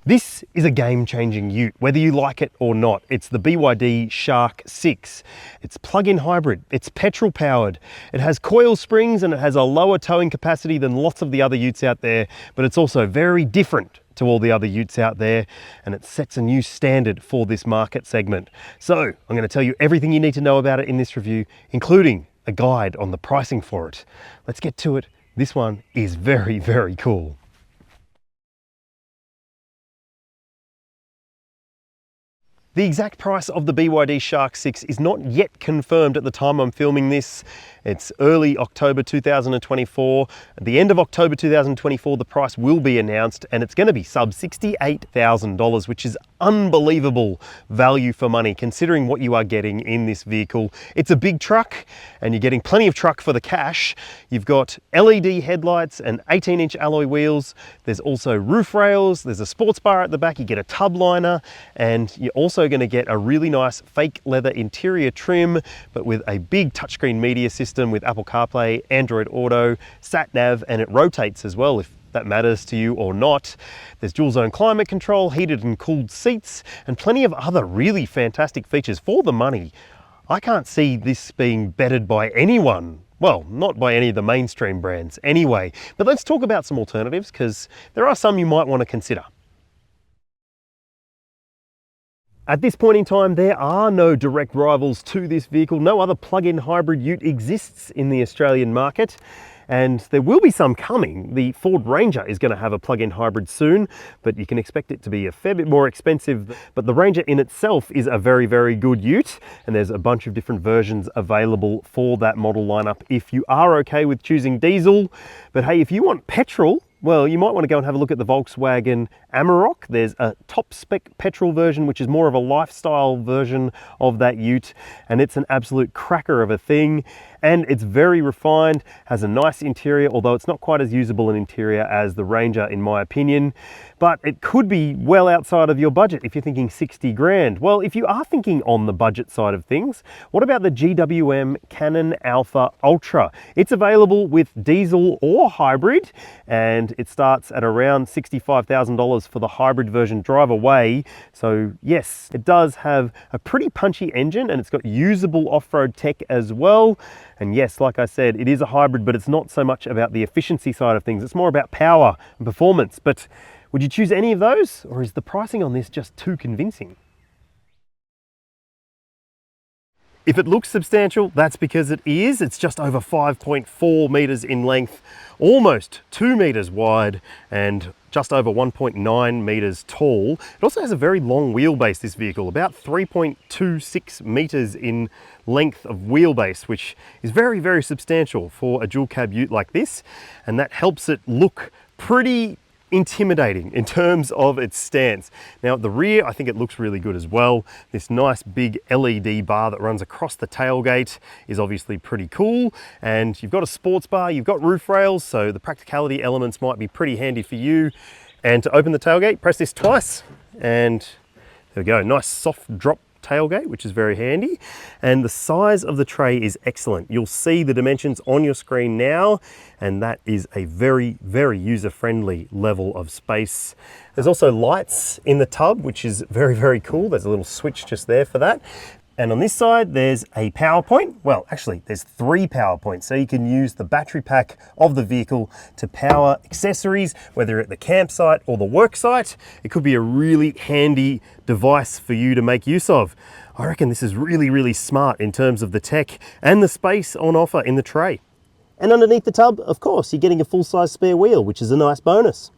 This is a game-changing ute, whether you like it or not. It's the BYD Shark 6. It's plug-in hybrid, it's petrol powered, it has coil springs and it has a lower towing capacity than lots of the other utes out there, but it's also very different to all the other utes out there, and it sets a new standard for this market segment. So I'm going to tell you everything you need to know about it in this review, including a guide on the pricing for it. Let's get to it. This one is very, very cool. The exact price of the BYD Shark 6 is not yet confirmed at the time I'm filming this. It's early October 2024. At the end of October 2024, the price will be announced and it's going to be sub $68,000, which is unbelievable value for money considering what you are getting in this vehicle. It's a big truck and you're getting plenty of truck for the cash. You've got LED headlights and 18-inch alloy wheels. There's also roof rails. There's a sports bar at the back. You get a tub liner, and you're also going to get a really nice fake leather interior trim, but with a big touchscreen media system with Apple CarPlay, Android Auto, sat nav, and it rotates as well if that matters to you or not. There's dual zone climate control, heated and cooled seats, and plenty of other really fantastic features for the money. I can't see this being bettered by anyone. Well, not by any of the mainstream brands anyway. But let's talk about some alternatives, because there are some you might want to consider. At this point in time, there are no direct rivals to this vehicle. No other plug-in hybrid ute exists in the Australian market, and there will be some coming. The Ford Ranger is going to have a plug-in hybrid soon, but you can expect it to be a fair bit more expensive. But the Ranger in itself is a very, very good ute, and there's a bunch of different versions available for that model lineup if you are okay with choosing diesel. But hey, if you want petrol, well, you might want to go and have a look at the Volkswagen Amarok. There's a top spec petrol version, which is more of a lifestyle version of that ute, and it's an absolute cracker of a thing. And it's very refined, has a nice interior, although it's not quite as usable an interior as the Ranger in my opinion. But it could be well outside of your budget if you're thinking 60 grand. Well, if you are thinking on the budget side of things, what about the GWM Cannon Alpha Ultra? It's available with diesel or hybrid, and it starts at around $65,000 for the hybrid version drive away. So yes, it does have a pretty punchy engine and it's got usable off-road tech as well. And yes, like I said, it is a hybrid, but it's not so much about the efficiency side of things. It's more about power and performance. But would you choose any of those, or is the pricing on this just too convincing? If it looks substantial, that's because it is. It's just over 5.4 meters in length, almost 2 meters wide, and just over 1.9 meters tall. It also has a very long wheelbase, this vehicle, about 3.26 meters in length of wheelbase, which is very, very substantial for a dual cab ute like this. And that helps it look pretty intimidating in terms of its stance. Now at the rear, I think it looks really good as well. This nice big LED bar that runs across the tailgate is obviously pretty cool. And you've got a sports bar, you've got roof rails, so the practicality elements might be pretty handy for you. And to open the tailgate, press this twice, and there we go, nice soft drop tailgate, which is very handy. And the size of the tray is excellent. You'll see the dimensions on your screen now, and that is a very, very user-friendly level of space. There's also lights in the tub, which is very, very cool. There's a little switch just there for that. And on this side, there's a power point. Well, actually, there's 3 power points. So you can use the battery pack of the vehicle to power accessories, whether at the campsite or the work site. It could be a really handy device for you to make use of. I reckon this is really, really smart in terms of the tech and the space on offer in the tray. And underneath the tub, of course, you're getting a full-size spare wheel, which is a nice bonus.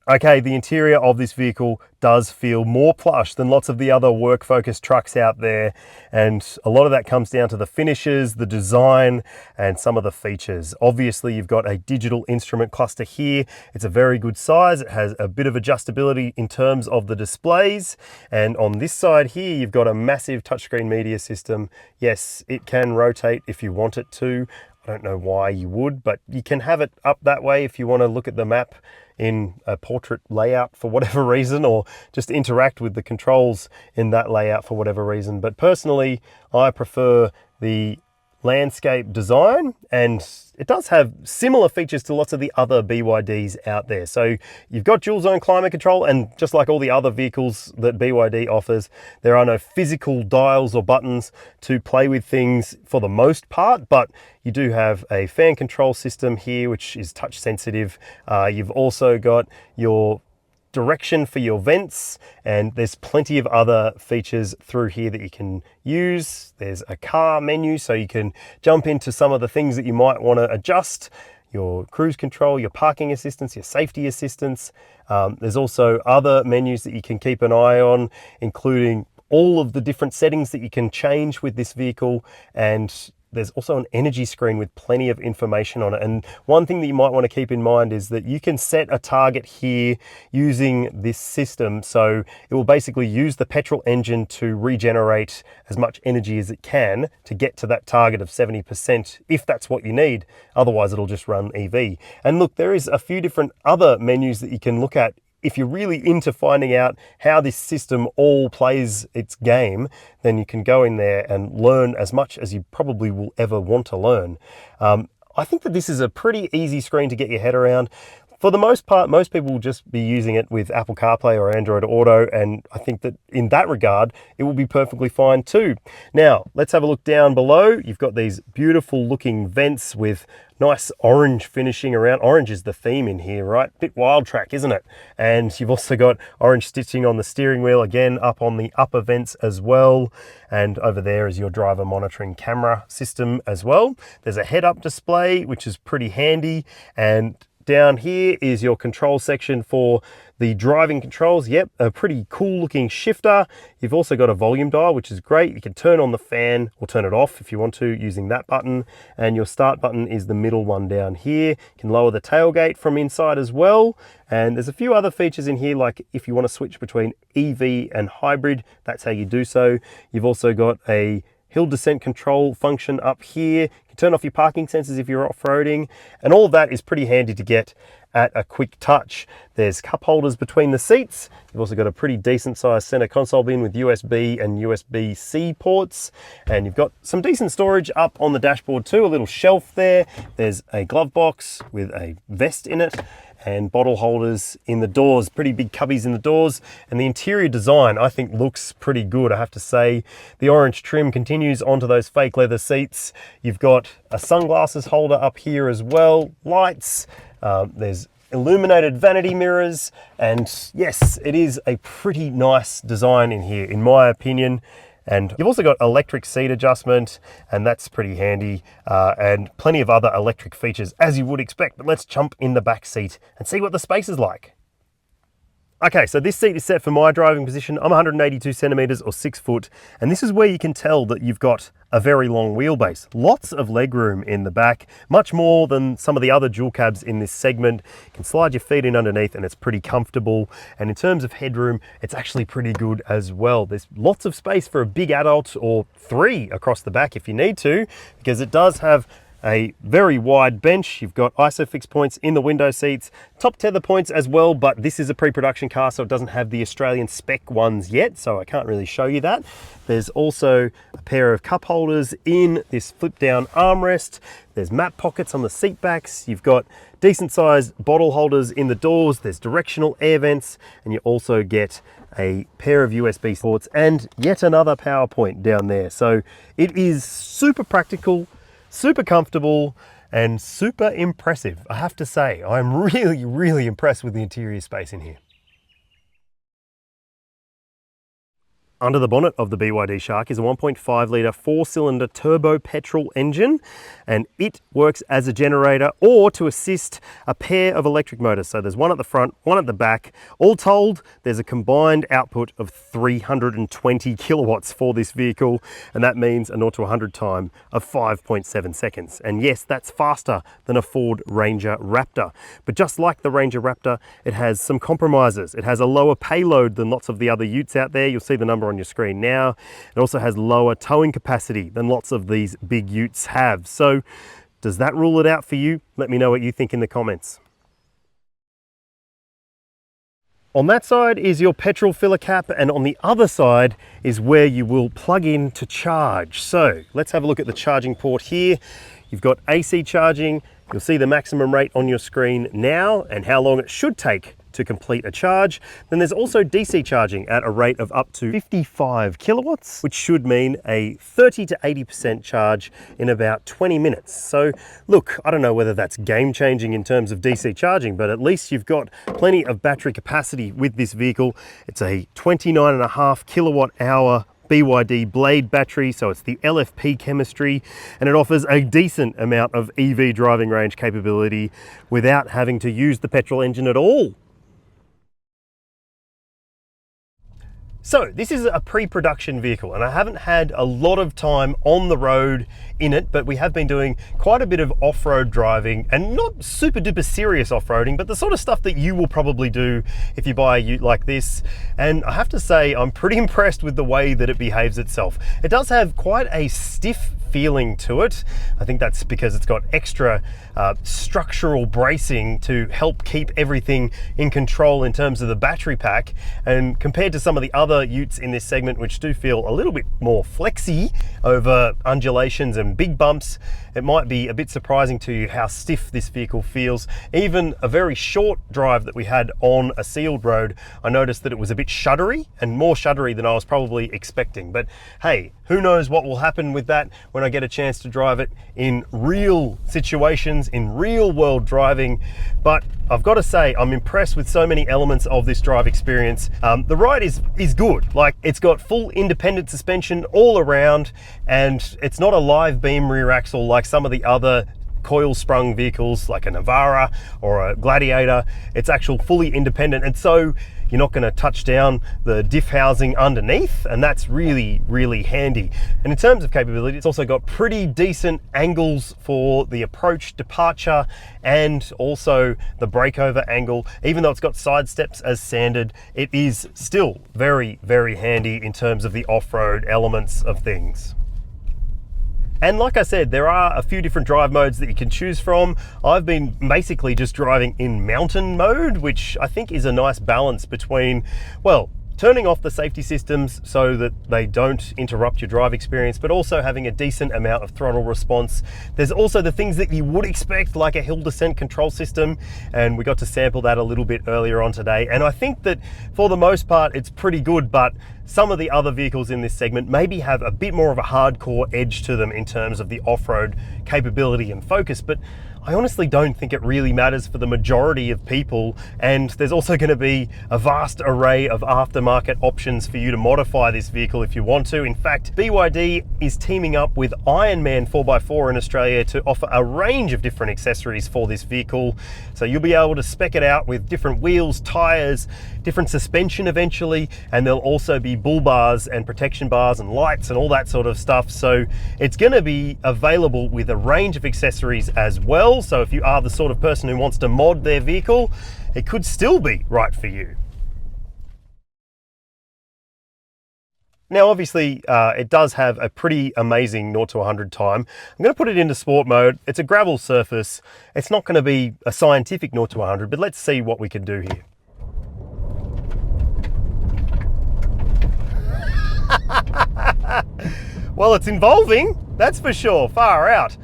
Okay, the interior of this vehicle does feel more plush than lots of the other work-focused trucks out there, and a lot of that comes down to the finishes, the design, and some of the features. Obviously, you've got a digital instrument cluster here. It's a very good size. It has a bit of adjustability in terms of the displays, and on this side here, you've got a massive touchscreen media system. Yes, it can rotate if you want it to. I don't know why you would, but you can have it up that way if you want to look at the map in a portrait layout for whatever reason, or just interact with the controls in that layout for whatever reason. But personally, I prefer the landscape design, and it does have similar features to lots of the other BYDs out there. So you've got dual zone climate control, and just like all the other vehicles that BYD offers, there are no physical dials or buttons to play with things for the most part, but you do have a fan control system here, which is touch sensitive. You've also got your direction for your vents, and there's plenty of other features through here that you can use. There's a car menu, so you can jump into some of the things that you might want to adjust: your cruise control, your parking assistance, your safety assistance. There's also other menus that you can keep an eye on, including all of the different settings that you can change with this vehicle, and there's also an energy screen with plenty of information on it. And one thing that you might want to keep in mind is that you can set a target here using this system. So it will basically use the petrol engine to regenerate as much energy as it can to get to that target of 70% if that's what you need. Otherwise, it'll just run EV. And look, there is a few different other menus that you can look at. If you're really into finding out how this system all plays its game, then you can go in there and learn as much as you probably will ever want to learn. I think that this is a pretty easy screen to get your head around. For the most part, most people will just be using it with Apple CarPlay or Android Auto, and I think that in that regard, it will be perfectly fine too. Now, let's have a look down below. You've got these beautiful looking vents with nice orange finishing around. Orange is the theme in here, right? Bit wild track, isn't it? And you've also got orange stitching on the steering wheel, again, up on the upper vents as well. And over there is your driver monitoring camera system as well. There's a head-up display, which is pretty handy. And down here is your control section for the driving controls. Yep, a pretty cool looking shifter. You've also got a volume dial, which is great. You can turn on the fan or turn it off if you want to using that button. And your start button is the middle one down here. You can lower the tailgate from inside as well. And there's a few other features in here, like if you want to switch between EV and hybrid, that's how you do so. You've also got a hill descent control function up here. You can turn off your parking sensors if you're off-roading, and all of that is pretty handy to get at a quick touch. There's cup holders between the seats. You've also got a pretty decent sized center console bin with USB and USB-C ports, and you've got some decent storage up on the dashboard too, a little shelf there. There's a glove box with a vest in it, and bottle holders in the doors, pretty big cubbies in the doors. And the interior design, I think, looks pretty good, I have to say. The orange trim continues onto those fake leather seats. You've got a sunglasses holder up here as well, lights, there's illuminated vanity mirrors, and yes, it is a pretty nice design in here, in my opinion. And you've also got electric seat adjustment, and that's pretty handy, and plenty of other electric features as you would expect. But let's jump in the back seat and see what the space is like. Okay, so this seat is set for my driving position. I'm 182 centimeters or 6 foot, and this is where you can tell that you've got a very long wheelbase. Lots of legroom in the back, much more than some of the other dual cabs in this segment. You can slide your feet in underneath and it's pretty comfortable. And in terms of headroom, it's actually pretty good as well. There's lots of space for a big adult or 3 across the back if you need to, because it does have a very wide bench. You've got ISOFIX points in the window seats, top tether points as well, but this is a pre-production car, so it doesn't have the Australian spec ones yet, so I can't really show you that. There's also a pair of cup holders in this flip down armrest. There's map pockets on the seat backs. You've got decent sized bottle holders in the doors. There's directional air vents, and you also get a pair of USB ports and yet another power point down there. So it is super practical, super comfortable, and super impressive. I have to say, I'm really impressed with the interior space in here. Under the bonnet of the BYD Shark is a 1.5 litre 4-cylinder turbo petrol engine, and it works as a generator or to assist a pair of electric motors. So there's one at the front, one at the back. All told, there's a combined output of 320 kilowatts for this vehicle, and that means a 0 to 100 time of 5.7 seconds. And yes, that's faster than a Ford Ranger Raptor. But just like the Ranger Raptor, it has some compromises. It has a lower payload than lots of the other utes out there. You'll see the number on your screen now. It also has lower towing capacity than lots of these big utes have. So does that rule it out for you? Let me know what you think in the comments. On that side is your petrol filler cap, and on the other side is where you will plug in to charge. So let's have a look at the charging port here. You've got AC charging. You'll see the maximum rate on your screen now and how long it should take to complete a charge. Then there's also DC charging at a rate of up to 55 kilowatts, which should mean a 30 to 80% charge in about 20 minutes. So look, I don't know whether that's game changing in terms of DC charging, but at least you've got plenty of battery capacity with this vehicle. It's a 29.5 kilowatt hour BYD Blade battery, so it's the LFP chemistry, and it offers a decent amount of EV driving range capability without having to use the petrol engine at all. So this is a pre-production vehicle, and I haven't had a lot of time on the road in it, but we have been doing quite a bit of off-road driving, and not super duper serious off-roading, but the sort of stuff that you will probably do if you buy a ute like this. And I have to say, I'm pretty impressed with the way that it behaves itself. It does have quite a stiff feeling to it. I think that's because it's got extra structural bracing to help keep everything in control in terms of the battery pack, and compared to some of the other utes in this segment, which do feel a little bit more flexy over undulations and big bumps, it might be a bit surprising to you how stiff this vehicle feels. Even a very short drive that we had on a sealed road, I noticed that it was a bit shuddery, and more shuddery than I was probably expecting. But hey, who knows what will happen with that when I get a chance to drive it in real situations, in real world driving. But I've got to say, I'm impressed with so many elements of this drive experience. The ride is good. Like, it's got full independent suspension all around, and it's not a live beam rear axle like some of the other coil sprung vehicles like a Navara or a Gladiator. It's actual fully independent, and so you're not going to touch down the diff housing underneath, and that's really, really handy. And in terms of capability, it's also got pretty decent angles for the approach, departure, and also the breakover angle. Even though it's got side steps as standard, it is still very, very handy in terms of the off-road elements of things. And like I said, there are a few different drive modes that you can choose from. I've been basically just driving in mountain mode, which I think is a nice balance between, well, turning off the safety systems so that they don't interrupt your drive experience, but also having a decent amount of throttle response. There's also the things that you would expect, like a hill descent control system, and we got to sample that a little bit earlier on today. And I think that for the most part, it's pretty good, but some of the other vehicles in this segment maybe have a bit more of a hardcore edge to them in terms of the off-road capability and focus, but I honestly don't think it really matters for the majority of people. And there's also going to be a vast array of aftermarket options for you to modify this vehicle if you want to. In fact, BYD is teaming up with Ironman 4x4 in Australia to offer a range of different accessories for this vehicle. So you'll be able to spec it out with different wheels, tires, different suspension eventually, and there'll also be bull bars and protection bars and lights and all that sort of stuff. So it's going to be available with a range of accessories as well. So if you are the sort of person who wants to mod their vehicle, it could still be right for you. Now, obviously, it does have a pretty amazing 0 to 100 time. I'm going to put it into sport mode. It's a gravel surface. It's not going to be a scientific 0 to 100, but let's see what we can do here. Well, it's involving, that's for sure. Far out.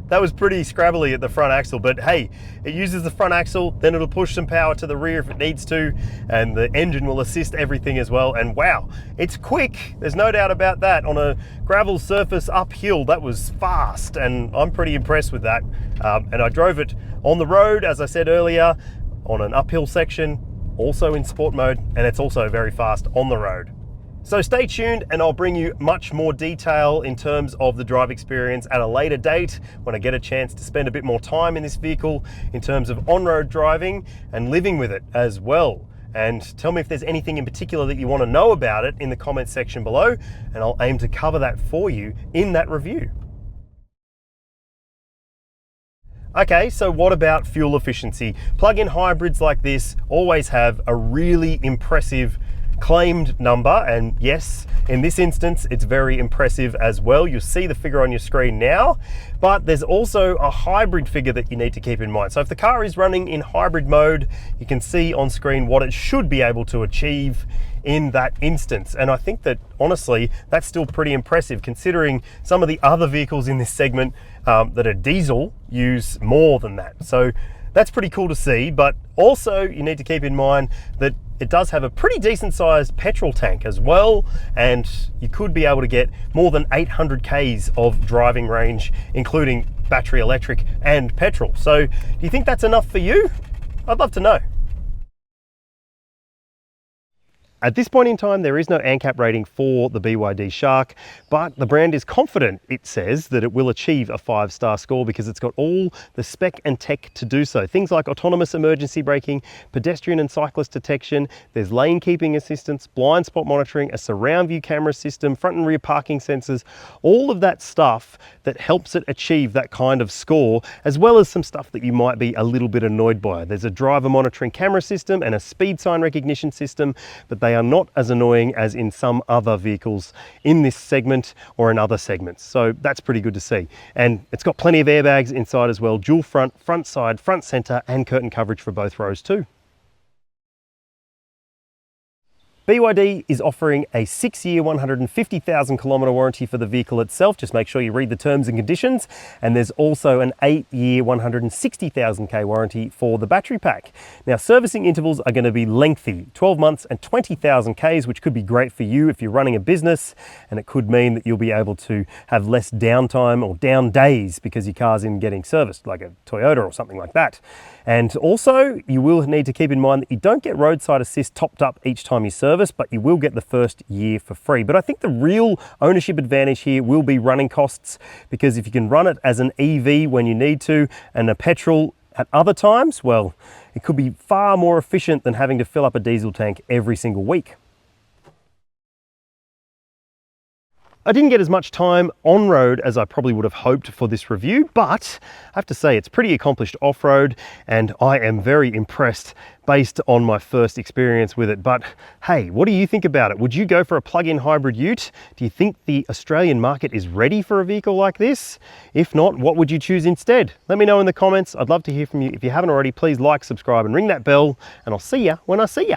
That was pretty scrabbly at the front axle, but hey, it uses the front axle, then it'll push some power to the rear if it needs to, and the engine will assist everything as well. And wow, it's quick. There's no doubt about that. On a gravel surface uphill, that was fast, and I'm pretty impressed with that. And I drove it on the road, as I said earlier, on an uphill section, also in sport mode, and it's also very fast on the road. So stay tuned, and I'll bring you much more detail in terms of the drive experience at a later date when I get a chance to spend a bit more time in this vehicle in terms of on-road driving and living with it as well. And tell me if there's anything in particular that you want to know about it in the comments section below, and I'll aim to cover that for you in that review. Okay, so what about fuel efficiency? Plug-in hybrids like this always have a really impressive claimed number, and yes, in this instance it's very impressive as well. You'll see the figure on your screen now, but there's also a hybrid figure that you need to keep in mind. So if the car is running in hybrid mode, you can see on screen what it should be able to achieve in that instance. And I think that honestly, that's still pretty impressive considering some of the other vehicles in this segment that are diesel use more than that. So that's pretty cool to see, but also you need to keep in mind that it does have a pretty decent sized petrol tank as well, and you could be able to get more than 800 Ks of driving range, including battery electric and petrol. So do you think that's enough for you? I'd love to know. At this point in time, there is no ANCAP rating for the BYD Shark, but the brand is confident, it says, that it will achieve a 5-star score because it's got all the spec and tech to do so. Things like autonomous emergency braking, pedestrian and cyclist detection, there's lane keeping assistance, blind spot monitoring, a surround view camera system, front and rear parking sensors, all of that stuff that helps it achieve that kind of score, as well as some stuff that you might be a little bit annoyed by. There's a driver monitoring camera system and a speed sign recognition system, but they are not as annoying as in some other vehicles in this segment or in other segments. So that's pretty good to see. And it's got plenty of airbags inside as well, dual front, front side, front center, and curtain coverage for both rows too. BYD is offering a 6-year, 150,000 kilometre warranty for the vehicle itself. Just make sure you read the terms and conditions. And there's also an 8-year, 160,000 K warranty for the battery pack. Now, servicing intervals are going to be lengthy, 12 months and 20,000 Ks, which could be great for you if you're running a business, and it could mean that you'll be able to have less downtime or down days because your car's in getting serviced, like a Toyota or something like that. And also, you will need to keep in mind that you don't get roadside assist topped up each time you service, but you will get the first year for free. But I think the real ownership advantage here will be running costs, because if you can run it as an EV when you need to and a petrol at other times, well, it could be far more efficient than having to fill up a diesel tank every single week. I didn't get as much time on road as I probably would have hoped for this review, but I have to say it's pretty accomplished off-road, and I am very impressed based on my first experience with it. But hey, what do you think about it? Would you go for a plug-in hybrid ute? Do you think the Australian market is ready for a vehicle like this? If not, what would you choose instead? Let me know in the comments. I'd love to hear from you. If you haven't already, please like, subscribe, and ring that bell, and I'll see ya when I see ya.